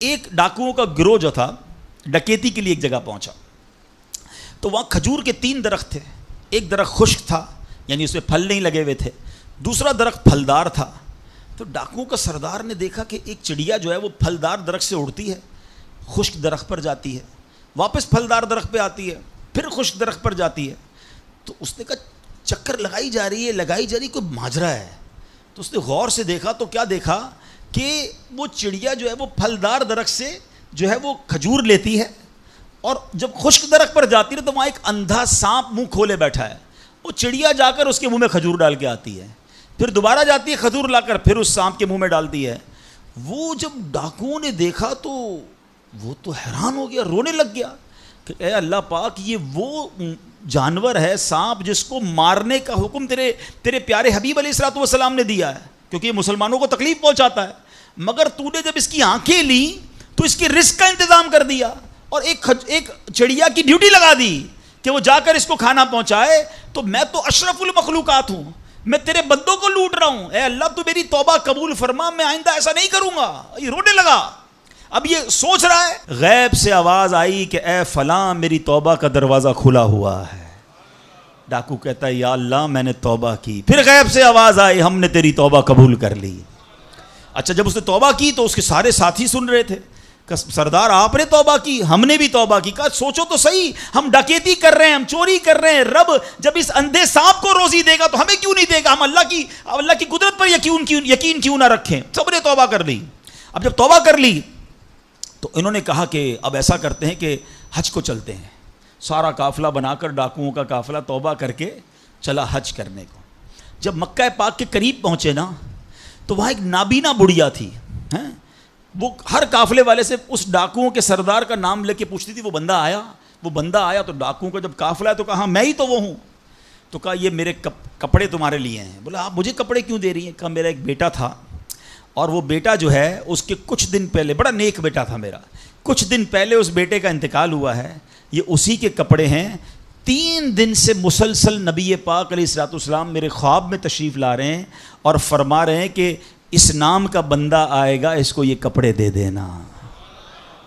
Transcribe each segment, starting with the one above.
ایک ڈاکوؤں کا گروہ جو تھا ڈکیتی کے لیے ایک جگہ پہنچا تو وہاں کھجور کے 3 درخت تھے. ایک درخت خشک تھا یعنی اس میں پھل نہیں لگے ہوئے تھے, دوسرا درخت پھلدار تھا. تو ڈاکوؤں کا سردار نے دیکھا کہ ایک چڑیا جو ہے وہ پھلدار درخت سے اڑتی ہے, خشک درخت پر جاتی ہے, واپس پھلدار درخت پہ آتی ہے, پھر خشک درخت پر جاتی ہے. تو اس نے کہا چکر لگائی جا رہی کوئی ماجرا ہے. تو اس نے غور سے دیکھا تو کیا دیکھا کہ وہ چڑیا جو ہے وہ پھلدار درخت سے جو ہے وہ کھجور لیتی ہے, اور جب خشک درخت پر جاتی ہے تو وہاں ایک اندھا سانپ منہ کھولے بیٹھا ہے. وہ چڑیا جا کر اس کے منہ میں کھجور ڈال کے آتی ہے, پھر دوبارہ جاتی ہے کھجور لا کر پھر اس سانپ کے منہ میں ڈالتی ہے. وہ جب ڈاکوؤں نے دیکھا تو وہ تو حیران ہو گیا, رونے لگ گیا کہ اے اللہ پاک, یہ وہ جانور ہے سانپ جس کو مارنے کا حکم تیرے پیارے حبیب علیہ الصلوۃ والسلام نے دیا ہے, کیونکہ یہ مسلمانوں کو تکلیف پہنچاتا ہے. مگر تو نے جب اس کی آنکھیں لی تو اس کے رزق کا انتظام کر دیا اور ایک چڑیا کی ڈیوٹی لگا دی کہ وہ جا کر اس کو کھانا پہنچائے. تو میں تو اشرف المخلوقات ہوں, میں تیرے بندوں کو لوٹ رہا ہوں, اے اللہ تو میری توبہ قبول فرما, میں آئندہ ایسا نہیں کروں گا. یہ رونے لگا. اب یہ سوچ رہا ہے, غیب سے آواز آئی کہ اے فلاں میری توبہ کا دروازہ کھلا ہوا ہے. ڈاکو کہتا ہے یا اللہ میں نے توبہ کی. پھر غیب سے آواز آئی ہم نے تیری توبہ قبول کر لی. اچھا جب اس نے توبہ کی تو اس کے سارے ساتھی سن رہے تھے, سردار آپ نے توبہ کی, ہم نے بھی توبہ کی. کہا سوچو تو صحیح, ہم ڈکیتی کر رہے ہیں, ہم چوری کر رہے ہیں, رب جب اس اندھے سانپ کو روزی دے گا تو ہمیں کیوں نہیں دے گا؟ ہم اللہ کی قدرت پر یقین کیوں نہ رکھیں؟ سب نے توبہ کر لی. اب جب توبہ کر لی تو انہوں نے کہا کہ اب ایسا کرتے ہیں کہ حج کو چلتے ہیں. سارا قافلہ بنا کر ڈاکوؤں کا قافلہ توبہ کر کے چلا حج کرنے کو. جب مکہ پاک کے قریب پہنچے نا تو وہاں ایک نابینا بڑھیا تھی, وہ ہر قافلے والے سے اس ڈاکوؤں کے سردار کا نام لے کے پوچھتی تھی. وہ بندہ آیا تو ڈاکوؤں کا جب قافلہ ہے تو کہا میں ہی تو وہ ہوں. تو کہا یہ میرے کپڑے تمہارے لیے ہیں. بولا آپ مجھے کپڑے کیوں دے رہی ہیں؟ کہا میرا ایک بیٹا تھا اور وہ بیٹا جو ہے اس کے کچھ دن پہلے, بڑا نیک بیٹا تھا میرا, کچھ دن پہلے اس بیٹے کا انتقال ہوا ہے, یہ اسی کے کپڑے ہیں. 3 دن سے مسلسل نبی پاک علیہ الصلوۃ والسلام میرے خواب میں تشریف لا رہے ہیں اور فرما رہے ہیں کہ اس نام کا بندہ آئے گا, اس کو یہ کپڑے دے دینا.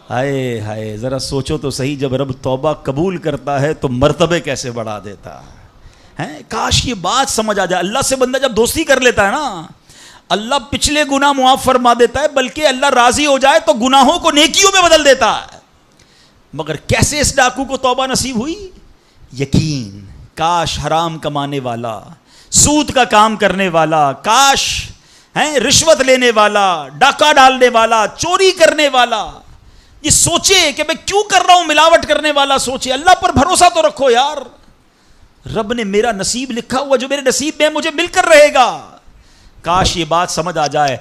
ہائے ہائے, ذرا سوچو تو صحیح, جب رب توبہ قبول کرتا ہے تو مرتبے کیسے بڑھا دیتا ہے. کاش یہ بات سمجھ آ جائے. اللہ سے بندہ جب دوستی کر لیتا ہے نا, اللہ پچھلے گناہ معاف فرما دیتا ہے, بلکہ اللہ راضی ہو جائے تو گناہوں کو نیکیوں میں بدل دیتا ہے. مگر کیسے اس ڈاکو کو توبہ نصیب ہوئی؟ یقین. کاش حرام کمانے والا, سود کا کام کرنے والا, کاش رشوت لینے والا, ڈاکہ ڈالنے والا, چوری کرنے والا یہ سوچے کہ میں کیوں کر رہا ہوں, ملاوٹ کرنے والا سوچے. اللہ پر بھروسہ تو رکھو یار, رب نے میرا نصیب لکھا ہوا, جو میرے نصیب میں مجھے مل کر رہے گا. کاش یہ بات سمجھ آ جائے.